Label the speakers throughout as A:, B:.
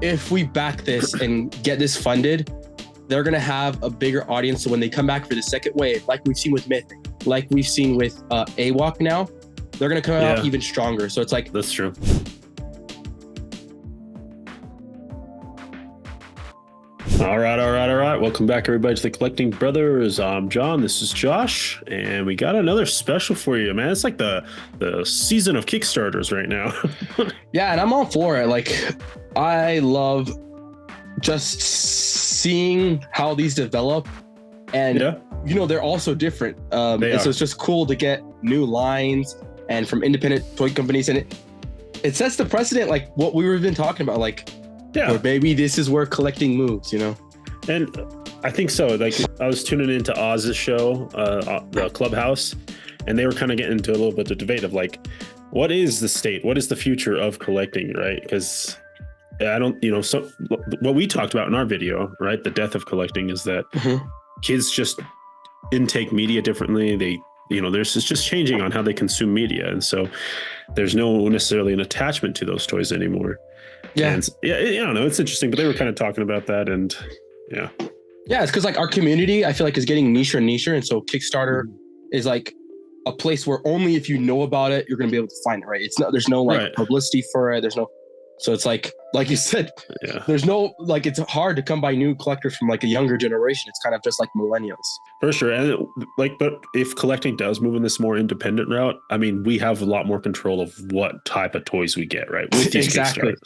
A: if we back this and get this funded, they're going to have a bigger audience. So when they come back for the second wave, like we've seen with Mythic, like we've seen with AWOC now, they're going to come out even stronger. So it's like,
B: that's true. All right. Welcome back, everybody, to the Collecting Brothers. I'm John. This is Josh, and we got another special for you, man. It's like the season of Kickstarters right now.
A: Yeah, and I'm all for it. Like, I love just seeing how these develop, and you know, they're also different. So it's just cool to get new lines and from independent toy companies, and it sets the precedent, like what we've been talking about, like. Yeah, or maybe this is where collecting moves, you know?
B: And I think so. Like, I was tuning into Oz's show, the Clubhouse, and they were kind of getting into a little bit of debate of like, what is the state? What is the future of collecting, right? Because I don't, you know, so what we talked about in our video, right? The death of collecting is that kids just intake media differently. They, you know, it's just changing on how they consume media. And so there's no necessarily an attachment to those toys anymore. Yeah. And I don't know. It's interesting, but they were kind of talking about that, and yeah, it's because like our community, I feel like, is getting nicher and nicher, and so Kickstarter is like a place where only if you know about it, you're going to be able to find it. Right? It's not. There's no like publicity for it. There's no. So it's like you said, there's no, like, it's hard to come by new collectors from like a younger generation. It's kind of just like millennials. For sure. And but if collecting does move in this more independent route, I mean, we have a lot more control of what type of toys we get, right? With these Kickstarters.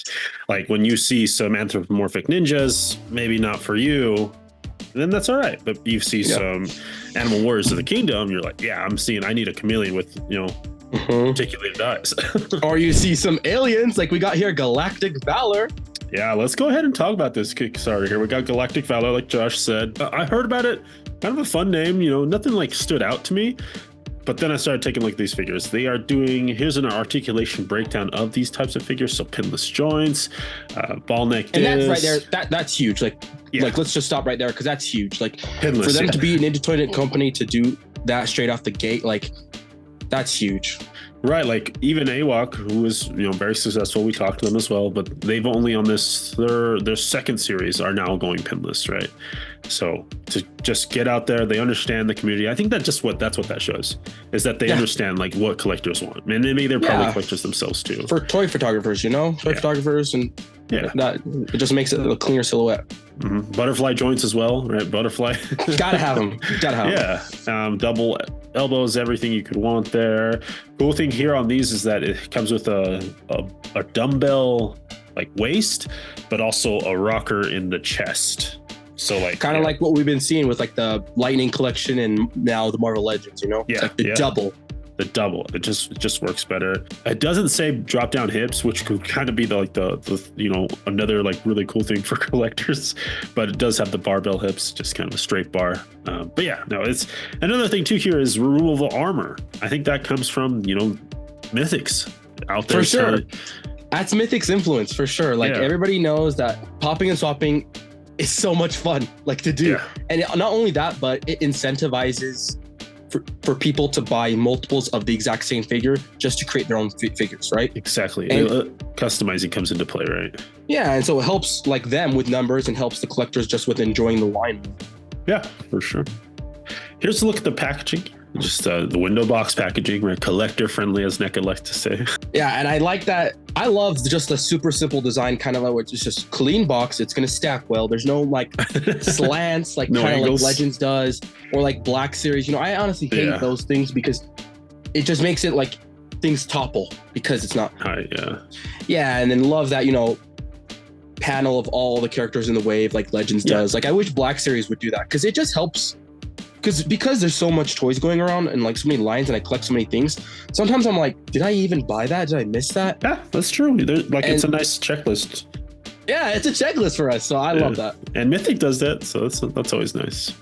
B: Like when you see some anthropomorphic ninjas, maybe not for you, then that's all right. But you see some Animal Warriors of the Kingdom, you're like, I need a chameleon with, you know, articulated eyes.
A: Or you see some aliens like we got here, Galactic Valor.
B: Yeah, let's go ahead and talk about this Kickstarter here. We got Galactic Valor, like Josh said. I heard about it, kind of a fun name, you know, nothing like stood out to me. But then I started taking a look at these figures. They are doing, here's an articulation breakdown of these types of figures. So pinless joints, ball neck disc.
A: And that's right there. That's huge. Like let's just stop right there, because that's huge. Like pinless, for them to be an independent company to do that straight off the gate, like that's huge.
B: Right, like even AWOC, who is, you know, very successful, we talked to them as well, but they've only on this their second series are now going pinless, right? So to just get out there, they understand the community. I think that's what that shows, is that they understand like what collectors want, and maybe they're probably collectors themselves too.
A: For toy photographers, you know, photographers, and that it just makes it a cleaner silhouette.
B: Butterfly joints as well, right? Butterfly,
A: gotta have them.
B: Double elbows, everything you could want there. Cool thing here on these is that it comes with a dumbbell like waist, but also a rocker in the chest. So like
A: kind of like what we've been seeing with like the Lightning collection and now the Marvel Legends, you know? Like the double.
B: The double, it just works better. It doesn't say drop down hips, which could kind of be the you know, another like really cool thing for collectors, but it does have the barbell hips, just kind of a straight bar. But yeah, no, it's another thing too here is removable armor. I think that comes from, you know, Mythics out there.
A: For sure. That's Mythics influence for sure. Like everybody knows that popping and swapping is so much fun, like to do. And not only that, but it incentivizes for people to buy multiples of the exact same figure just to create their own figures, right?
B: Exactly. And customizing comes into play, right? Yeah,
A: and so it helps like them with numbers and helps the collectors just with enjoying the line.
B: Yeah, for sure. Here's a look at the packaging. Just the window box packaging, right? Collector friendly, as NECA likes to say.
A: Yeah, and I like that. I love just the super simple design, kind of like it's just clean box. It's gonna stack well. There's no like slants, like kind of like Legends does, or like Black Series. You know, I honestly hate those things because it just makes it like things topple because it's not. Yeah, and then love that, you know, panel of all the characters in the wave like Legends does. Like I wish Black Series would do that because it just helps. Because there's so much toys going around and like so many lines and I collect so many things. Sometimes I'm like, did I even buy that? Did I miss that?
B: Yeah, that's true. It's a nice checklist.
A: Yeah, it's a checklist for us. So I love that.
B: And Mythic does that. So that's always nice.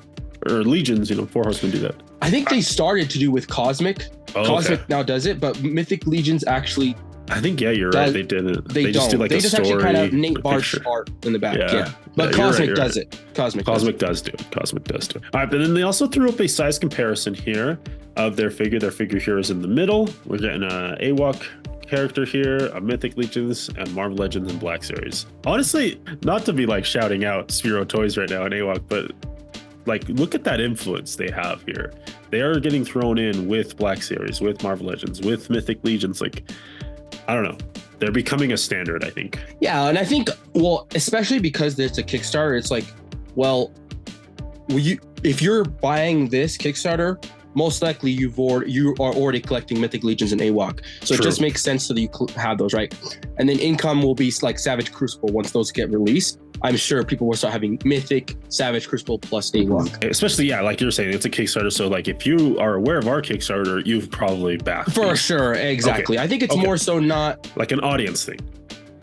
B: Or Legions, you know, Four Horsemen do that.
A: I think they started to do with Cosmic. Cosmic now does it, but Mythic Legions actually.
B: I think, you're right. They didn't.
A: They just do like a story. They just actually kind of Nate Barsh art in the back. Yeah. But Cosmic does it. Cosmic does do it. Cosmic does do it. All right, but then they also threw up a size comparison here of their figure. Their figure here is in the middle. We're getting a AWOC
B: character here, a Mythic Legions and Marvel Legends and Black Series. Honestly, not to be like shouting out Sphero Toys right now in AWOC, but like look at that influence they have here. They are getting thrown in with Black Series, with Marvel Legends, with Mythic Legions. Like, I don't know. They're becoming a standard, I think.
A: Yeah, and I think, well, especially because there's a Kickstarter, it's like, well, if you're buying this Kickstarter, most likely you are already collecting Mythic Legions and AWOC. So True. It just makes sense so that you have those, right? And then income will be like Savage Crucible once those get released. I'm sure people will start having Mythic, Savage Crucible plus AWOC.
B: Especially, yeah, like you're saying, it's a Kickstarter. So like if you are aware of our Kickstarter, you've probably backed
A: For these. Sure, exactly. Okay. I think it's more so not...
B: like an audience thing.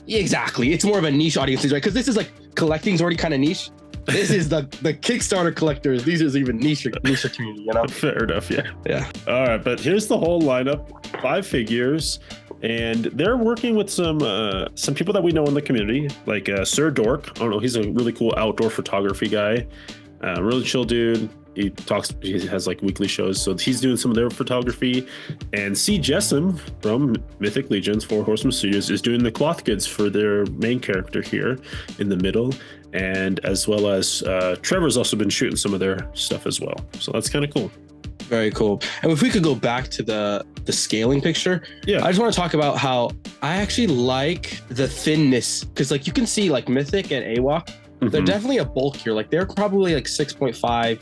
A: Exactly. It's more of a niche audience thing, right? Because this is like, collecting's already kind of niche. This is the Kickstarter collectors. These is even niche community, you know? Fair
B: enough, yeah.
A: Yeah.
B: All right, but here's the whole lineup. 5 figures. And they're working with some people that we know in the community, like Sir Dork. I don't know, he's a really cool outdoor photography guy. Really chill dude. He has like weekly shows, so he's doing some of their photography. And C. Jessam from Mythic Legions, 4 Horsemen Studios, is doing the cloth goods for their main character here in the middle. And as well as Trevor's also been shooting some of their stuff as well. So that's kind of cool.
A: Very cool. And if we could go back to the scaling picture, I just want to talk about how I actually like the thinness, because like you can see like Mythic and AWOC, they're definitely a bulkier. Like they're probably like 6.5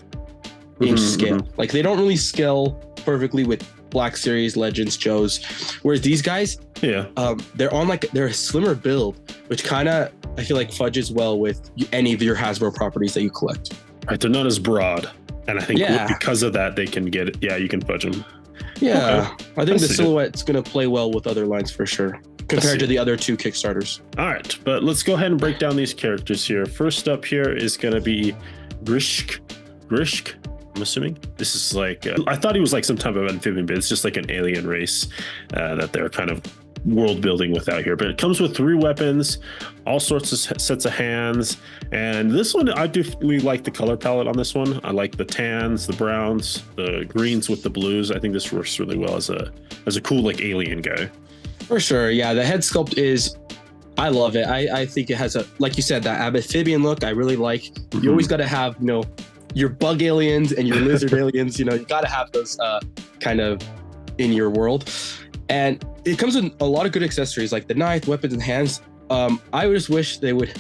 A: inch scale. Like they don't really scale perfectly with Black Series, Legends, Joes, whereas these guys, they're a slimmer build, which kind of I feel like fudges well with any of your Hasbro properties that you collect.
B: Right, they're not as broad. And I think because of that, they can get it. Yeah, you can fudge them.
A: Yeah, okay. I think the silhouette's going to play well with other lines for sure, compared to the other 2 Kickstarters.
B: All right, but let's go ahead and break down these characters here. First up here is going to be Grishk, I'm assuming. This is like, I thought he was like some type of amphibian, but it's just like an alien race that they're kind of world building with out here. But it comes with 3 weapons, all sorts of sets of hands, and this one I do really like the color palette on this one. I like the tans, the browns, the greens with the blues. I think this works really well as a cool like alien guy.
A: For sure, yeah. The head sculpt is, I love it. I think it has a, like you said, that amphibian look. I really like. You always got to have, you know, your bug aliens and your lizard aliens. You know, you got to have those kind of in your world. And it comes with a lot of good accessories like the knife, weapons, and hands. I just wish they would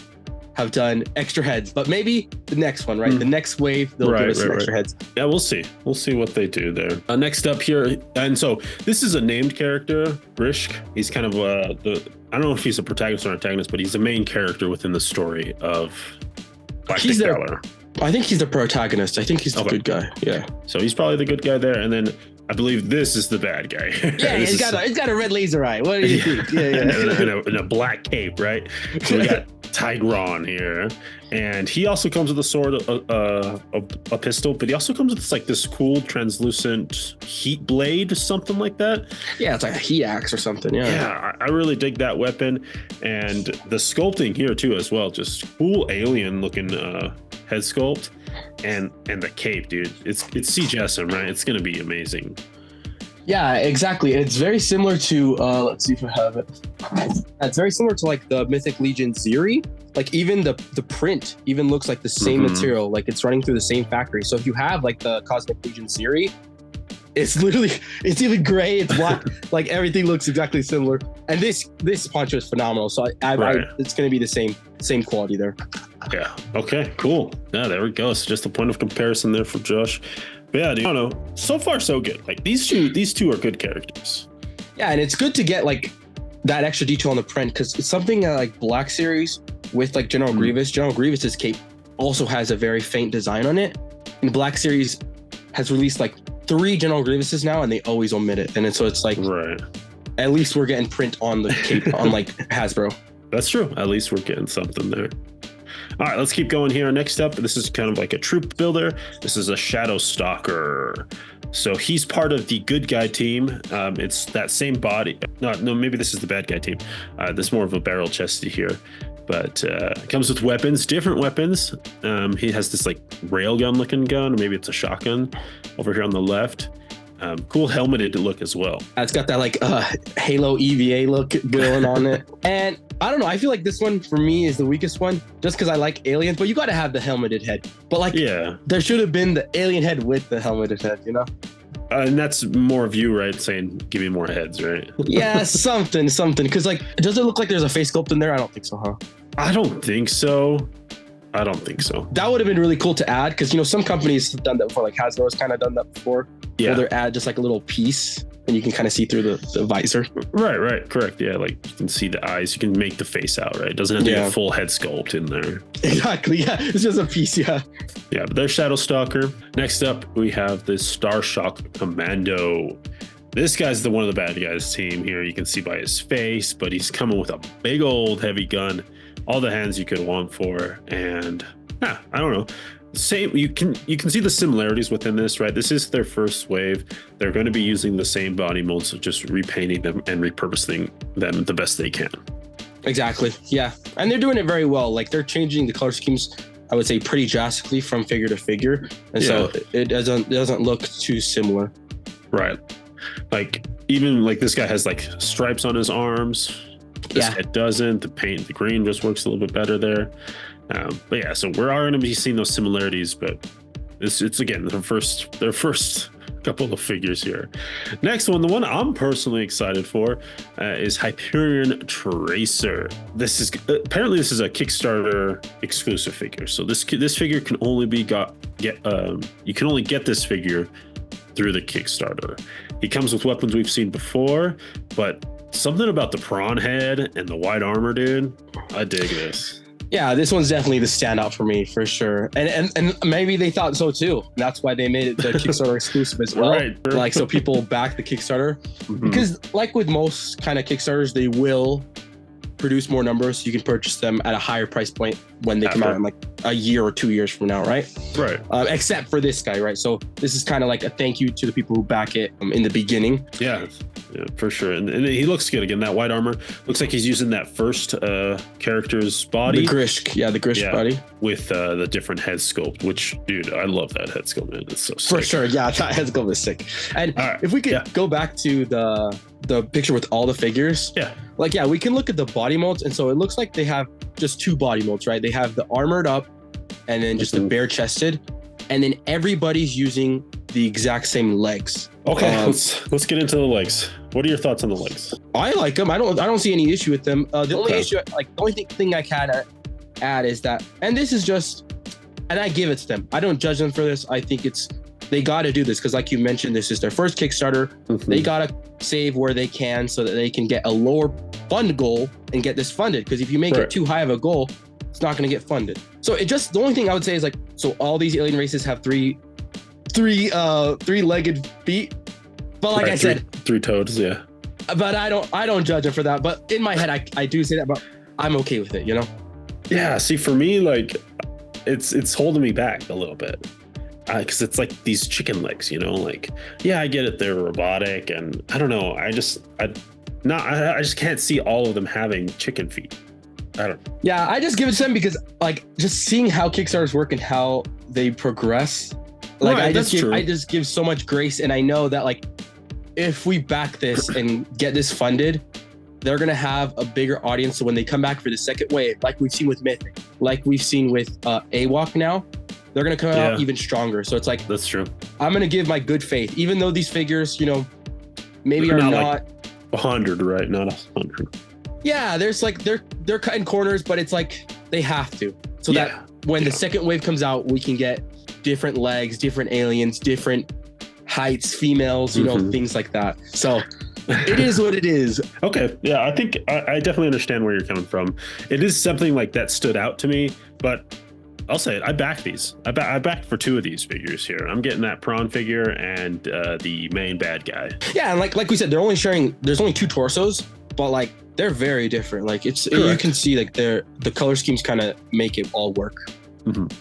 A: have done extra heads, but maybe the next one, right? The next wave, they'll give us some extra heads.
B: Yeah, we'll see. We'll see what they do there. Next up here, and so this is a named character, Grishk. He's kind of I don't know if he's a protagonist or antagonist, but he's the main character within the story of Galactic Valor.
A: I think he's the protagonist. I think he's the good guy. Yeah.
B: So he's probably the good guy there, and then I believe this is the bad guy.
A: Yeah, he's got a red laser eye. What do you think? Yeah.
B: and a black cape, right? So we got Tigron here, and he also comes with a sword, a pistol, but he also comes with this cool translucent heat blade, something like that.
A: Yeah, it's like a heat axe or something.
B: Yeah, I really dig that weapon, and the sculpting here too as well. Just cool alien looking head sculpt. And the cape, dude, it's C. Jessam, right? It's gonna be amazing.
A: Yeah, exactly. It's very similar to let's see if I have it. It's very similar to like the Mythic Legion Ziri. Like even the print even looks like the same material, like it's running through the same factory. So if you have like the Cosmic Legion Ziri, it's even gray, it's black, like everything looks exactly similar. And this poncho is phenomenal. So it's gonna be the same quality there.
B: Yeah. Okay, cool. Yeah, there we go. So just a point of comparison there for Josh. But yeah, dude, I don't know. So far, so good. Like these two are good characters.
A: Yeah, and it's good to get like that extra detail on the print, because it's something like Black Series with like General Grievous. General Grievous's cape also has a very faint design on it. And Black Series has released like 3 General Grievouses now, and they always omit it. And so it's like, at least we're getting print on the cape on like Hasbro.
B: That's true. At least we're getting something there. All right, let's keep going here. Next up, this is kind of like a troop builder. This is a Shadow Stalker. So he's part of the good guy team. It's that same body. No, maybe this is the bad guy team. There's more of a barrel chesty here, but it comes with weapons, different weapons. He has this like railgun looking gun, or maybe it's a shotgun over here on the left. Cool helmeted look as well.
A: It's got that like Halo EVA look going on it. And I don't know, I feel like this one for me is the weakest one just because I like aliens, but you got to have the helmeted head. But like, there should have been the alien head with the helmeted head, you know?
B: And that's more of you, right? Saying, give me more heads, right?
A: Yeah, something. Because like, does it look like there's a face sculpt in there? I don't think so, huh?
B: I don't think so. That would have been really cool to add because, you know, some companies have done that before, like Hasbro's kind of done that before. Yeah. Where they add just like a little piece and you can kind of see through the visor. Right. Correct. Yeah. Like you can see the eyes. You can make the face out, right? It doesn't have to be a full head sculpt in there.
A: Exactly. Yeah. It's just a piece. Yeah.
B: Yeah. But there's Shadow Stalker. Next up, we have the Starshock Commando. This guy's one of the bad guys team here. You can see by his face, but he's coming with a big old heavy gun. All the hands you could want for, and I don't know. Same, you can see the similarities within this, right? This is their first wave. They're going to be using the same body molds, just repainting them and repurposing them the best they can.
A: Exactly. Yeah, and they're doing it very well. Like they're changing the color schemes, I would say, pretty drastically from figure to figure, and so it doesn't look too similar.
B: Right. Like even like this guy has like stripes on his arms. This it doesn't. The green just works a little bit better there. But yeah, so we're going to be seeing those similarities, but it's again their first couple of figures here. Next one, the one I'm personally excited for is Hyperion Tracer. This is a Kickstarter exclusive figure. So this figure can only be you can only get this figure through the Kickstarter. He comes with weapons we've seen before, but something about the prawn head and the white armor, dude. I dig this.
A: Yeah, this one's definitely the standout for me, for sure. And maybe they thought so too. That's why they made it the Kickstarter exclusive as well. Right. Like, so people back the Kickstarter. Because like with most kind of Kickstarters, they will produce more numbers. You can purchase them at a higher price point when they come out in like a year or 2 years from now, right?
B: Right.
A: Except for this guy, right? So this is kind of like a thank you to the people who back it in the beginning.
B: Yeah, for sure. And he looks good. Again, that white armor looks like he's using that first character's body.
A: The Grishk body.
B: With the different head sculpt, which, dude, I love that head sculpt, man. It's so sick.
A: For sure. Yeah, that head sculpt is sick. And if we could go back to the picture with all the figures. Yeah. Like, we can look at the body molds. And so it looks like they have just two body molds, right? They have the armored up and then just the bare chested. And then everybody's using the exact same legs.
B: Okay, let's get into the legs. What are your thoughts on the legs?
A: I like them. I don't see any issue with them. The only issue, like the only thing I can add is that, and this is just, and I give it to them. I don't judge them for this. I think they got to do this because, like you mentioned, this is their first Kickstarter. They got to save where they can so that they can get a lower fund goal and get this funded. Because if you make it too high of a goal, it's not going to get funded. So the only thing I would say is like, so all these alien races have three-legged feet. But like I said,
B: three toes, yeah.
A: But I don't judge them for that. But in my head, I do say that, but I'm okay with it, you know?
B: Yeah. See, for me, like it's holding me back a little bit. Because it's like these chicken legs, you know, like, I get it. They're robotic and I don't know. I just can't see all of them having chicken feet. I don't know. Yeah,
A: I just give it to them because like just seeing how Kickstarters work and how they progress. Like I just give so much grace. And I know that like, if we back this and get this funded, they're going to have a bigger audience. So when they come back for the second wave, like we've seen with Mythic, like we've seen with AWOC now, they're going to come out even stronger. So it's like,
B: that's true.
A: I'm going to give my good faith, even though these figures, you know, maybe they're not like
B: 100, right? Not 100.
A: Yeah. There's like, they're cutting corners, but it's like, they have to. So that when the second wave comes out, we can get different legs, different aliens, different heights, females, you know, things like that. So it is what it is.
B: Okay. Yeah. I think I definitely understand where you're coming from. It is something like that stood out to me, but I'll say it. I backed these. I backed for two of these figures here. I'm getting that prawn figure and the main bad guy.
A: Yeah. And like we said, there's only two torsos, but like they're very different. Like you can see like the color schemes kind of make it all work.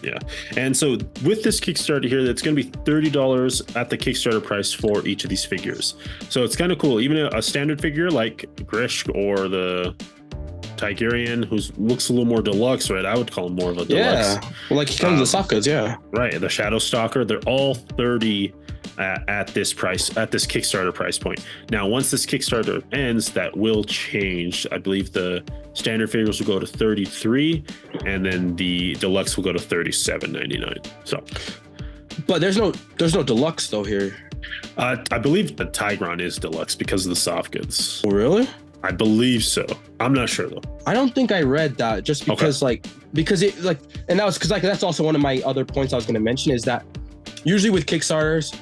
B: Yeah. And so with this Kickstarter here, that's going to be $30 at the Kickstarter price for each of these figures. So it's kind of cool. Even a standard figure like Grishk or the Tigerian, who looks a little more deluxe, right? I would call him more of a deluxe.
A: Yeah. Well, like he comes with soft goods, yeah.
B: Right. The Shadow Stalker, they're all $30 at this price, at this Kickstarter price point. Now, once this Kickstarter ends, that will change. I believe the standard figures will go to $33, and then the deluxe will go to $37.99. So,
A: but there's no deluxe though here.
B: I believe the Tigron is deluxe because of the soft goods.
A: Oh, really?
B: I believe so. I'm not sure though.
A: I don't think I read that, just because because it and that was because that's also one of my other points I was going to mention, is that usually with Kickstarters,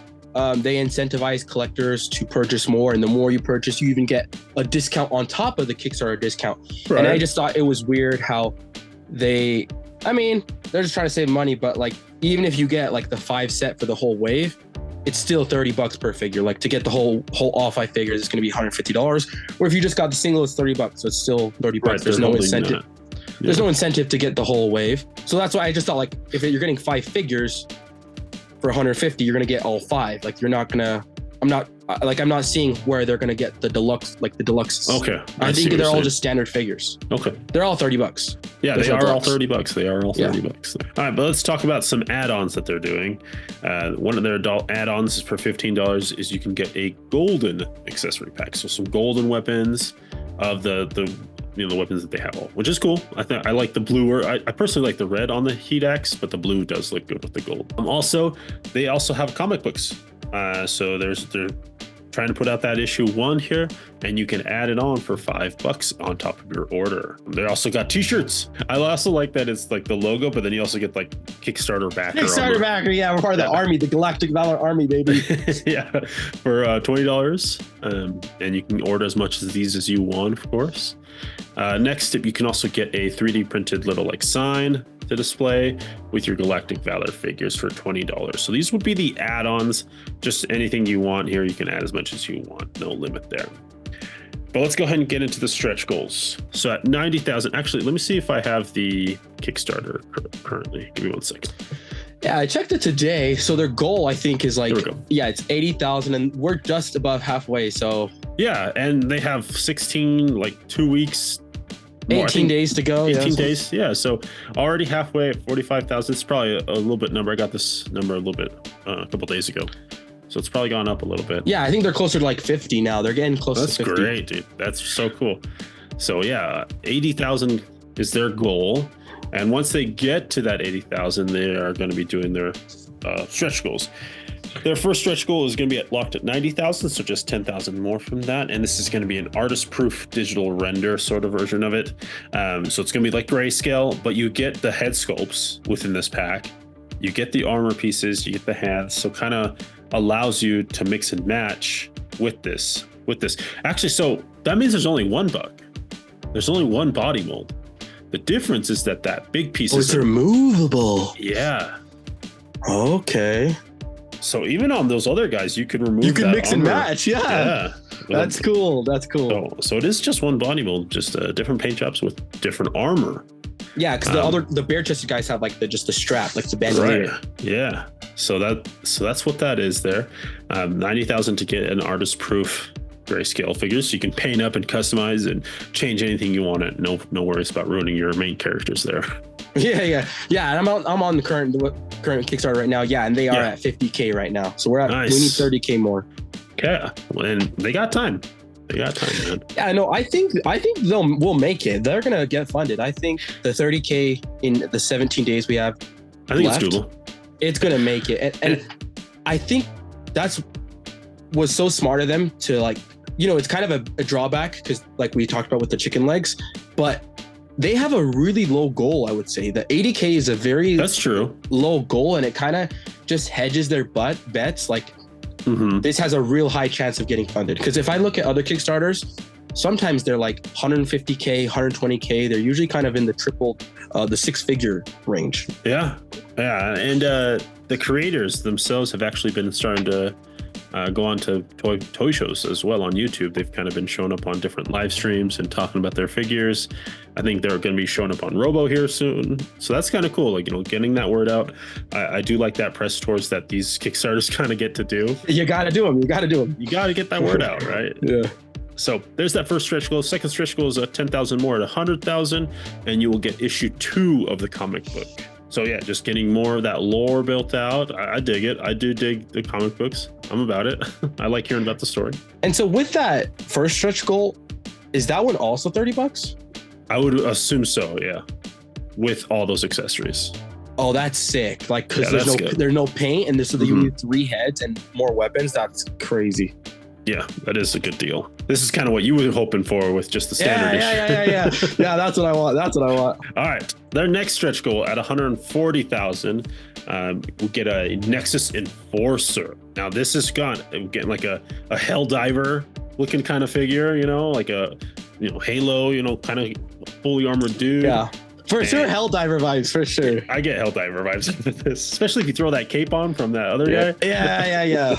A: they incentivize collectors to purchase more, and the more you purchase, you even get a discount on top of the Kickstarter discount. Right. And I just thought it was weird how they're just trying to save money, but like even if you get like the 5 set for the whole wave, it's still $30 per figure. Like to get the whole all 5 figures, it's going to be $150. Or if you just got the single, it's $30. So it's still $30.
B: Right,
A: there's no incentive. Yeah. There's no incentive to get the whole wave. So that's why I just thought, like, if you're getting 5 figures for $150, you're going to get all 5. Like you're not going to. I'm not seeing where they're going to get the deluxe, like the deluxe.
B: Okay.
A: I think they're all just standard figures.
B: Okay.
A: They're all $30.
B: Yeah, they are all $30. They are all $30. All right, but let's talk about some add-ons that they're doing. One of their adult add-ons for $15 is you can get a golden accessory pack. So some golden weapons of the weapons that they have, all, which is cool. I like the blue. I personally like the red on the heat axe, but the blue does look good with the gold. They also have comic books. So they're trying to put out that issue 1 here, and you can add it on for $5 on top of your order. They also got t-shirts. I also like that it's like the logo, but then you also get like Kickstarter backer.
A: Kickstarter backer, yeah, we're part of the army, the Galactic Valor Army, baby.
B: Yeah, for $20, and you can order as much of these as you want, of course. Next up, you can also get a 3D printed little like sign to display with your Galactic Valor figures for $20. So these would be the add-ons. Just anything you want here, you can add as much as you want. No limit there. But let's go ahead and get into the stretch goals. So at 90,000, actually, let me see if I have the Kickstarter currently. Give me 1 second.
A: Yeah, I checked it today. So their goal, I think, is like, it's 80,000, and we're just above halfway. So
B: yeah, and they have 2 weeks.
A: 18 days to go.
B: 18 days. Yeah. So already halfway at 45,000. It's probably a little bit number. I got this number a little bit a couple days ago. So it's probably gone up a little bit.
A: Yeah. I think they're closer to like 50 now. They're getting close to 50.
B: That's great, dude. That's so cool. So yeah, 80,000 is their goal. And once they get to that 80,000, they are going to be doing their stretch goals. Their first stretch goal is going to be locked at 90,000, so just 10,000 more from that. And this is going to be an artist-proof digital render sort of version of it. So it's going to be like grayscale, but you get the head sculpts within this pack. You get the armor pieces, you get the hands. So kind of allows you to mix and match with this. Actually, so that means there's only 1 bug. There's only 1 body mold. The difference is that big piece is
A: removable.
B: Yeah.
A: Okay.
B: So even on those other guys, you can remove.
A: You can mix
B: armor.
A: and match. Yeah. That's cool.
B: So it is just 1 body mold, just different paint jobs with different armor.
A: Yeah, because the bare chested guys have like the strap, like the bandolier.
B: Right. Yeah. So that's what that is there. 90,000 to get an artist proof grayscale figures. So you can paint up and customize and change anything you want. It. No worries about ruining your main characters there.
A: Yeah. And I'm on the current Kickstarter right now. Yeah, and they are at 50K right now. So we need 30K more.
B: Okay, and they got time. Man.
A: Yeah, no, I think we'll make it. They're gonna get funded. I think the 30K in the 17 days we have.
B: I think it's doable.
A: It's gonna make it, and I think was so smart of them to like, it's kind of a drawback because like we talked about with the chicken legs, but they have a really low goal. I would say the 80K is a very low goal, and it kind of just hedges their bets. Like this has a real high chance of getting funded. Because if I look at other Kickstarters, sometimes they're like 150K, 120K. They're usually kind of in the triple, the 6-figure range.
B: Yeah. And the creators themselves have actually been starting to go on to toy shows as well on YouTube. They've kind of been showing up on different live streams and talking about their figures. I think they're going to be showing up on Robo here soon. So that's kind of cool. Like, getting that word out. I do like that press tours that these Kickstarters kind of get to do.
A: You got to do them. You got to
B: get that word out, right?
A: Yeah.
B: So there's that first stretch goal. Second stretch goal is 10,000 more at 100,000, and you will get issue 2 of the comic book. So yeah, just getting more of that lore built out. I dig it. I do dig the comic books. I'm about it. I like hearing about the story.
A: And so with that first stretch goal, is that one also $30?
B: I would assume so, yeah. With all those accessories.
A: Oh, that's sick. Like, because
B: Yeah,
A: there's no paint, and so you need 3 heads and more weapons. That's crazy.
B: Yeah, that is a good deal. This is kind of what you were hoping for with just the standard issue.
A: Yeah. Yeah, that's what I want.
B: All right. Their next stretch goal at 140,000, we'll get a Nexus Enforcer. Now this is getting like a hell diver looking kind of figure, like a Halo, kind of fully armored dude.
A: Yeah. For sure, Helldiver vibes, for sure.
B: I get Helldiver vibes with this, especially if you throw that cape on from that other guy.
A: Yeah.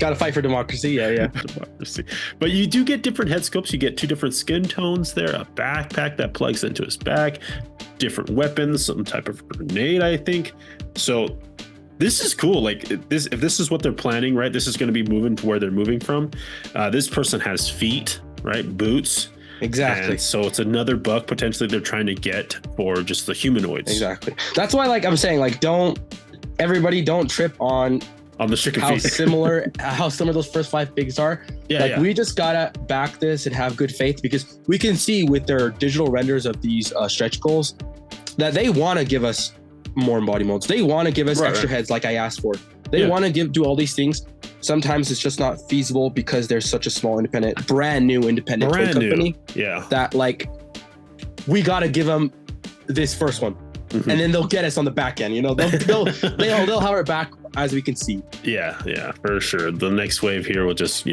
A: Got to fight for democracy. Yeah.
B: Democracy. But you do get different head sculpts. You get 2 different skin tones there, a backpack that plugs into his back, different weapons, some type of grenade, I think. So this is cool. Like if this is what they're planning, right? This is going to be moving to where they're moving from. This person has feet, right? Boots.
A: Exactly.
B: And so it's another buck potentially they're trying to get for just the humanoids.
A: Exactly. That's why, I'm saying, don't trip on
B: the chicken
A: how
B: feet.
A: how similar those first 5 figs are. We just gotta back this and have good faith, because we can see with their digital renders of these stretch goals that they want to give us more embody modes. They want to give us extra heads like I asked for. They want to do all these things. Sometimes it's just not feasible because there's such a small brand new independent toy company.
B: Yeah.
A: That we got to give them this first one. Mm-hmm. And then they'll get us on the back end, they'll have our back, as we can see.
B: Yeah, for sure. The next wave here will just,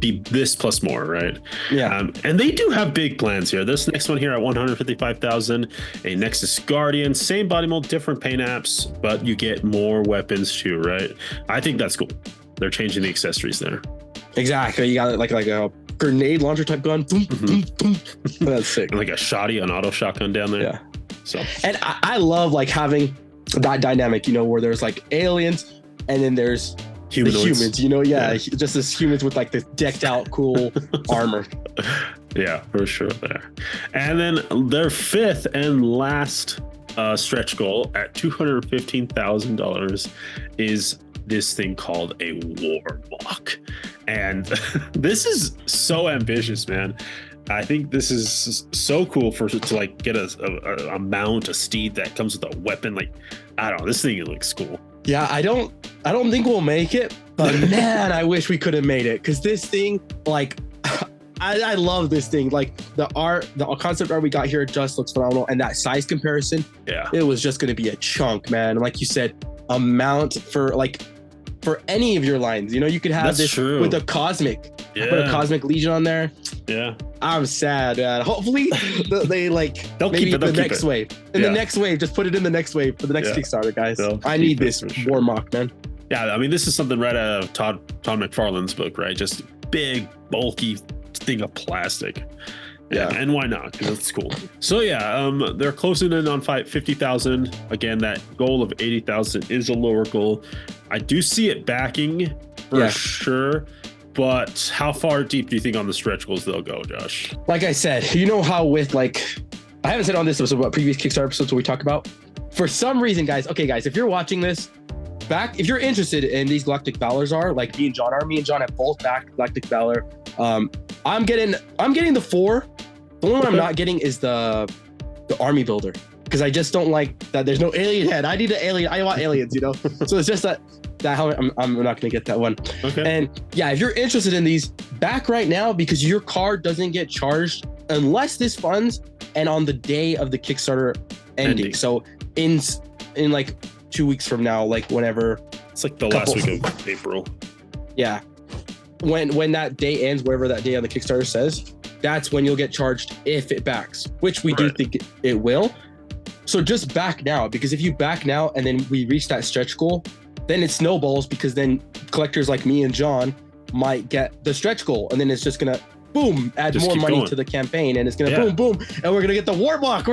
B: be this plus more, right?
A: Yeah.
B: And they do have big plans here. This next one here at 155,000, a Nexus Guardian, same body mold, different paint apps, but you get more weapons too, right? I think that's cool. They're changing the accessories there.
A: Exactly. You got like a grenade launcher type gun. Boom, boom, boom. That's sick.
B: And like an auto shotgun down there.
A: Yeah.
B: So.
A: And I love having that dynamic, where there's aliens and then there's
B: humanoids.
A: The humans, just as humans with the decked out cool armor.
B: Yeah, for sure there. And then their 5th and last stretch goal at $215,000 is this thing called a Warlock. And this is so ambitious, man. I think this is so cool to get a mount, a steed that comes with a weapon. I don't know, this thing looks cool. Yeah,
A: I don't think we'll make it, but man, I wish we could have made it, because this thing, I love this thing. The concept art we got here just looks phenomenal, and that size comparison, it was just going to be a chunk, man. Like you said, a mount for any of your lines. You could have this with a cosmic. Put a cosmic legion on there.
B: Yeah,
A: I'm sad, man. Hopefully they
B: they'll keep it the
A: next wave. The next wave, just put it in the next wave for the next Kickstarter, guys. I need this Warlock, man.
B: Yeah, I mean, this is something right out of Todd McFarlane's book, right? Just big, bulky thing of plastic. Yeah, and why not? Because it's cool. So they're closing in on 50,000. Again, that goal of 80,000 is a lower goal. I do see it backing for sure. But how far deep do you think on the stretch goals they'll go, Josh?
A: Like I said, how with I haven't said on this episode, but previous Kickstarter episodes where we talk about, for some reason, guys, if you're watching this, if you're interested in these Galactic Valors me and John have both backed Galactic Valor. I'm getting the 4. The only one I'm not getting is the army builder, because I just don't like that there's no alien head. I need an alien. I want aliens, So it's just that helmet, I'm not going to get that one.
B: Okay.
A: And if you're interested in these, back right now, because your card doesn't get charged unless this funds and on the day of the Kickstarter ending. So in 2 weeks from now, whenever.
B: It's the last week of April.
A: Yeah. When that day ends, wherever that day on the Kickstarter says, that's when you'll get charged if it backs, which we do think it will. So just back now, because if you back now and then we reach that stretch goal, then it snowballs, because then collectors like me and John might get the stretch goal, and then it's just gonna add more money to the campaign, and it's gonna boom, and we're gonna get the Warlock.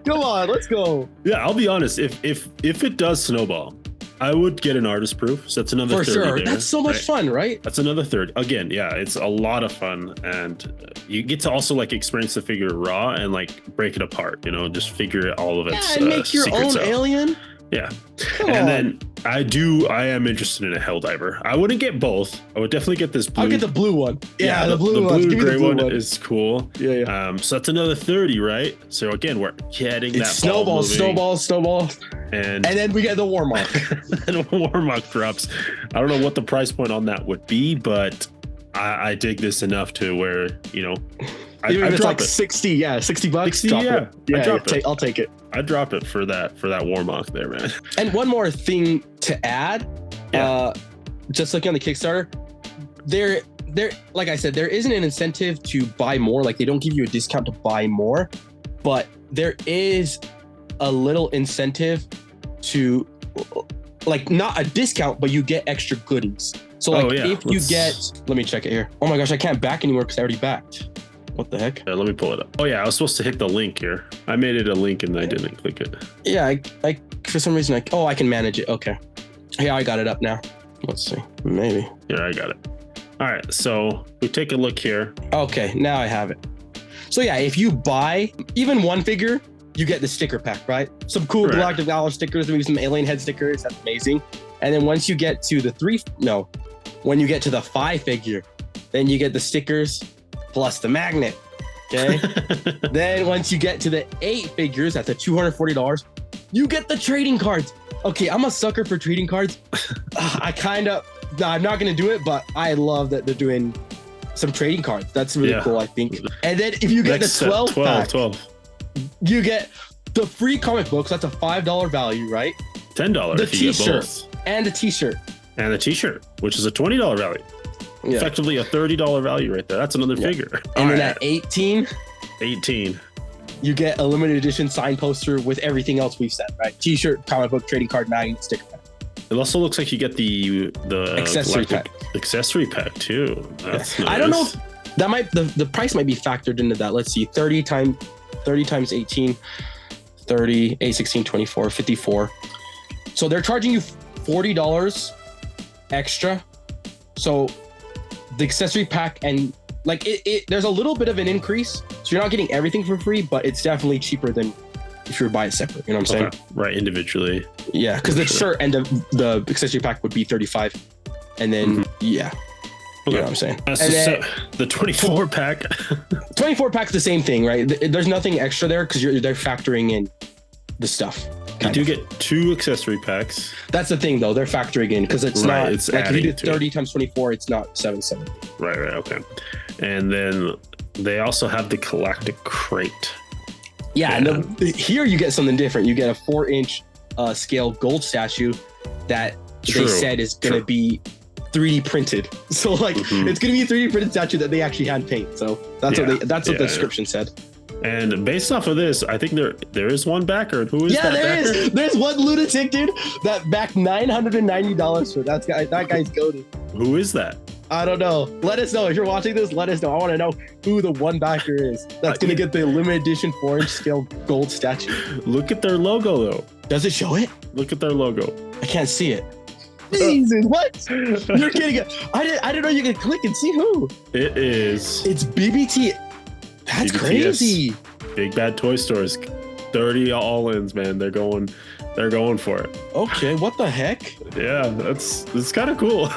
A: Come on, let's go.
B: Yeah, I'll be honest. If it does snowball, I would get an artist proof. So that's another 30
A: for sure.
B: there,
A: that's so much fun, right?
B: That's another 30. Again, it's a lot of fun, and you get to also experience the figure raw and break it apart. Just figure all of its
A: and make your own alien.
B: Yeah.
A: Come on.
B: Then I am interested in a Helldiver. I wouldn't get both. I would definitely get this blue.
A: I'll get the blue one. Yeah, the blue
B: gray one is cool.
A: Yeah.
B: So that's another 30, right? So again, we're getting that
A: snowball. And then we get the Warmark.
B: And Warmark drops. I don't know what the price point on that would be, but I dig this enough to where, you know,
A: even if it's like 60, $60.
B: 60,
A: I'll take it.
B: I'd drop it for that Warmark there, man.
A: And one more thing to add, just looking on the Kickstarter, there, like I said, there isn't an incentive to buy more. Like they don't give you a discount to buy more, but there is a little incentive to, like, not a discount, but you get extra goodies. So like if you get, let me check it here. Oh my gosh, I can't back anymore because I already backed. What the heck?
B: Let me pull it up. Oh yeah, I was supposed to hit the link here. I made it a link and I didn't click it.
A: Yeah, I for some reason I can manage it. Okay. Yeah, I got it up now. Let's see. Maybe.
B: Yeah, I got it. All right, so we take a look here.
A: Okay, now I have it. So yeah, if you buy even one figure, you get the sticker pack, right? Some cool Galactic Valor stickers, maybe some alien head stickers. That's amazing. And then once you get to when you get to the 5 figure, then you get the stickers plus the magnet. Okay. Then once you get to the 8 figures at the $240, you get the trading cards. Okay, I'm a sucker for trading cards. I'm not gonna do it, but I love that they're doing some trading cards. That's really cool, I think. And then if you get the 12 pack, you get the free comic books. That's a $5 value, right?
B: $10
A: the
B: if you
A: t-shirt
B: get both.
A: And the t-shirt.
B: And the t-shirt, which is a $20 value. Yeah. Effectively a $30 value right there. That's another figure.
A: And then at 18, you get a limited edition signed poster with everything else we've said, right? T-shirt, comic book, trading card, magnet, sticker pack.
B: It also looks like you get the
A: accessory pack.
B: Accessory pack too. That's nice.
A: I don't know if that might the price might be factored into that. Let's see, 30 times 18, 30, 8, 16, 24, 54. So they're charging you $40 extra. So the accessory pack and like there's a little bit of an increase. So you're not getting everything for free, but it's definitely cheaper than if you were to buy it separate. You know what I'm saying?
B: Right, individually.
A: Yeah, because the shirt and the accessory pack would be 35. And then, you know what I'm saying?
B: And then, the 24 pack.
A: 24 pack's the same thing, right? There's nothing extra there because they're factoring in the stuff.
B: You do get 2 accessory packs.
A: That's the thing, though. They're factoring in because it's not like if you do 30 times 24, it's not 770.
B: Right. Okay. And then they also have the Galactic Crate.
A: Yeah. And here you get something different. You get a 4-inch scale gold statue that they said is going to be 3D printed. So like it's going to be a 3D printed statue that they actually hand paint. So that's what the description said.
B: And based off of this, I think there is one backer. Who is that?
A: Yeah, there is. There's one lunatic dude that backed $990 for that guy's goated.
B: Who is that?
A: I don't know. Let us know if you're watching this. Let us know. I want to know who the one backer is that's gonna get the limited edition 4-inch scale gold statue.
B: Look at their logo though.
A: Does it show it?
B: Look at their logo.
A: I can't see it. Jesus, what? You're kidding. I didn't know you could click and see who.
B: It is.
A: It's BBT. That's BBTS. Crazy.
B: Big Bad Toy Stores, 30 all-ins, man. They're going for it.
A: Okay, what the heck?
B: Yeah, that's kind of cool.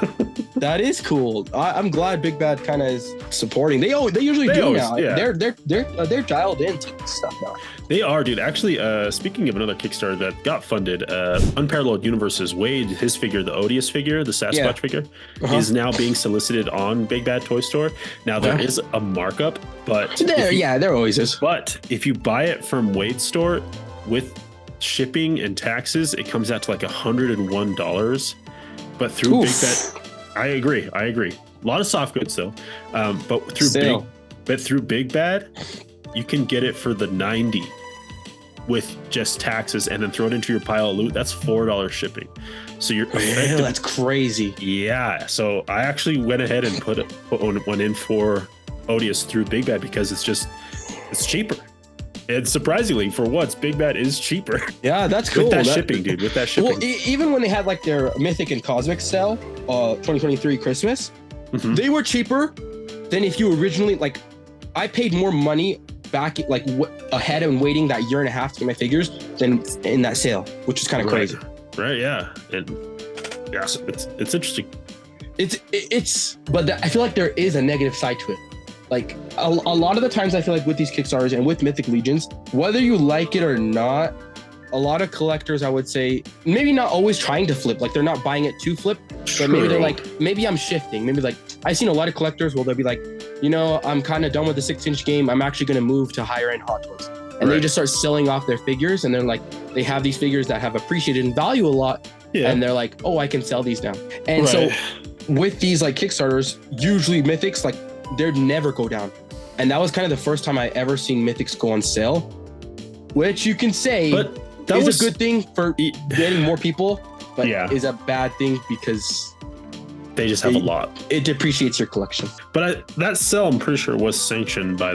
A: That is cool. I'm glad Big Bad kind of is supporting. They usually do now. Yeah. They're dialed into this stuff now.
B: They are, dude. Actually, speaking of another Kickstarter that got funded, Unparalleled Universes, Wade, his figure, the Odious figure, the Sasquatch figure, is now being solicited on Big Bad Toy Store. Now there is a markup, but
A: there always is.
B: But if you buy it from Wade's store with shipping and taxes, it comes out to like $101. But through Big Bad, I agree. A lot of soft goods though, but through Big Bad, you can get it for the $90 with just taxes, and then throw it into your pile of loot. That's $4 shipping. So you're
A: that's crazy.
B: Yeah. So I actually went ahead and put one in for Odious through Big Bad because it's cheaper. And surprisingly, for once, Big Bad is cheaper.
A: Yeah, that's cool.
B: With that shipping, dude. With that shipping.
A: Well, even when they had like their Mythic and Cosmic sale, 2023 Christmas, they were cheaper than if you originally like. I paid more money back like ahead and waiting that year and a half to get my figures than in that sale, which is kind of crazy.
B: Right. Yeah. And Yeah, so it's interesting.
A: But I feel like there is a negative side to it. Like a lot of the times I feel like with these Kickstarters and with Mythic Legions, whether you like it or not, a lot of collectors, I would say, maybe not always trying to flip, like they're not buying it to flip, but maybe they're like, maybe I'm shifting. Maybe like I've seen a lot of collectors where they'll be like, you know, I'm kind of done with the 6-inch game. I'm actually going to move to higher end Hot Toys. And they just start selling off their figures, and they're like, they have these figures that have appreciated in value a lot. Yeah. And they're like, oh, I can sell these now. And so with these like Kickstarters, usually Mythics, like they'd never go down. And that was kind of the first time I ever seen Mythics go on sale, which you can say that is a good thing for getting more people, but is a bad thing because
B: they just have a lot.
A: It depreciates your collection.
B: But that sale, I'm pretty sure, was sanctioned by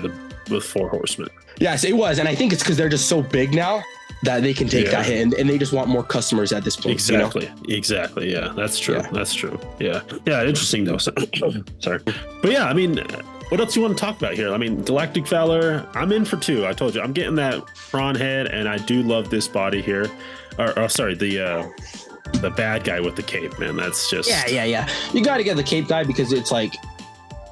B: with 4 Horsemen.
A: Yes, it was. And I think it's because they're just so big now that they can take that hit, and they just want more customers at this point.
B: Exactly.
A: You know?
B: Exactly. Yeah, that's true. Yeah. That's true. Yeah. Yeah. Interesting though. So, sorry. But yeah, I mean, what else do you want to talk about here? I mean, Galactic Valor, I'm in for 2. I told you, I'm getting that prawn head, and I do love this body here. Or sorry, the bad guy with the cape, man. That's just
A: yeah. You got to get the cape guy because it's like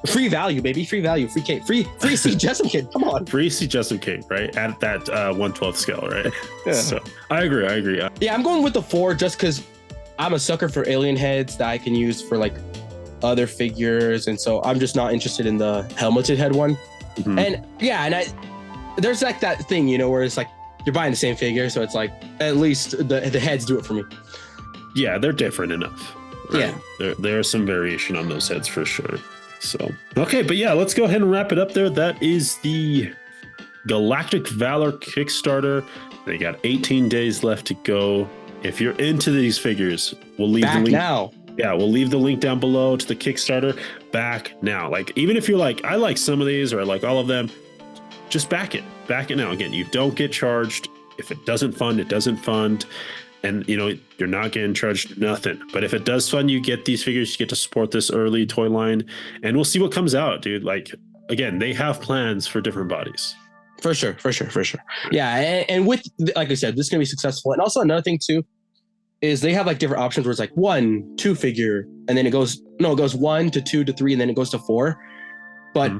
A: free value, baby. Free value, free cape, free C. Jessup kid. Come on.
B: Free C. Jessup cape, right? At that 1/12 scale, right? Yeah. So I agree.
A: Yeah, I'm going with the 4 just because I'm a sucker for alien heads that I can use for like other figures. And so I'm just not interested in the helmeted head one. Mm-hmm. And there's like that thing, you know, where it's like you're buying the same figure. So it's like, at least the heads do it for me.
B: Yeah, they're different enough. Right? Yeah. There's some variation on those heads for sure. So, okay, but yeah, let's go ahead and wrap it up there. That is the Galactic Valor Kickstarter. They got 18 days left to go. If you're into these figures, we'll leave the link
A: now.
B: Yeah, we'll leave the link down below to the Kickstarter. Back now. Like, even if you're like, I like some of these or I like all of them, just back it. Back it now. Again, you don't get charged. If it doesn't fund, it doesn't fund. And, you know, you're not getting charged nothing. But if it does fund, you get these figures, you get to support this early toy line. And we'll see what comes out, dude. Like, again, they have plans for different bodies.
A: For sure. Yeah. And with, like I said, this is going to be successful. And also another thing, too, is they have like different options where it's like 1, 2 figure. And then it goes 1 to 2 to 3, and then it goes to 4. But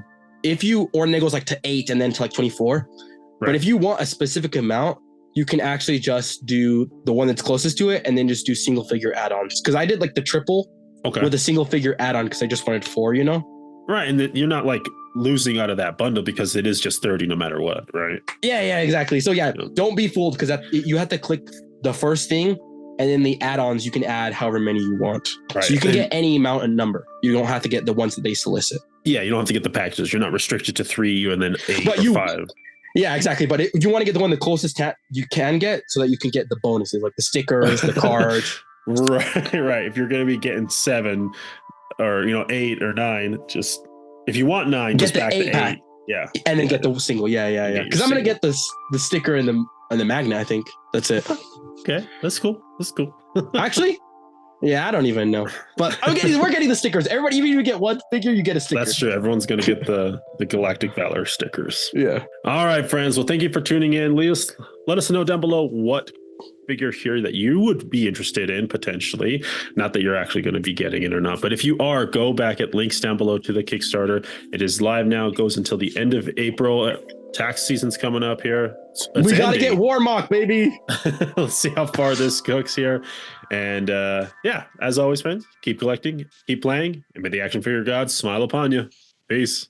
A: if you, or then it goes like to 8 and then to like 24. Right. But if you want a specific amount, you can actually just do the one that's closest to it and then just do single figure add-ons. Because I did like the triple with a single figure add-on because I just wanted 4, you know?
B: Right. And you're not like losing out of that bundle because it is just 30 no matter what, right?
A: Yeah, exactly. So yeah, don't be fooled because you have to click the first thing, and then the add-ons you can add however many you want. Right. So you can get any amount and number. You don't have to get the ones that they solicit. Yeah,
B: you don't have to get the packages. You're not restricted to 3 and then 8 or 5.
A: Yeah, exactly. But you want to get the one the closest you can get so that you can get the bonuses like the stickers, the cards.
B: Right. If you're going to be getting 7 or 8 or 9, just if you want 9,
A: get
B: just
A: the
B: back
A: 8
B: to
A: pack.
B: 8. Yeah.
A: And then get the single. Yeah. Because I'm going to get the sticker and the magnet, I think. That's it.
B: Okay. That's cool.
A: Actually, yeah, I don't even know. But we're getting the stickers. Everybody, even if you get one figure, you get a sticker.
B: That's true. Everyone's going to get the Galactic Valor stickers.
A: Yeah.
B: All right, friends. Well, thank you for tuning in. Let us know down below what figure here that you would be interested in potentially. Not that you're actually going to be getting it or not, but if you are, go back at links down below to the Kickstarter. It is live now. It goes until the end of April. Tax season's coming up here.
A: We got to get Warmock, baby.
B: Let's see how far this cooks here. And yeah, as always, friends, keep collecting, keep playing, and may the action figure gods smile upon you. Peace.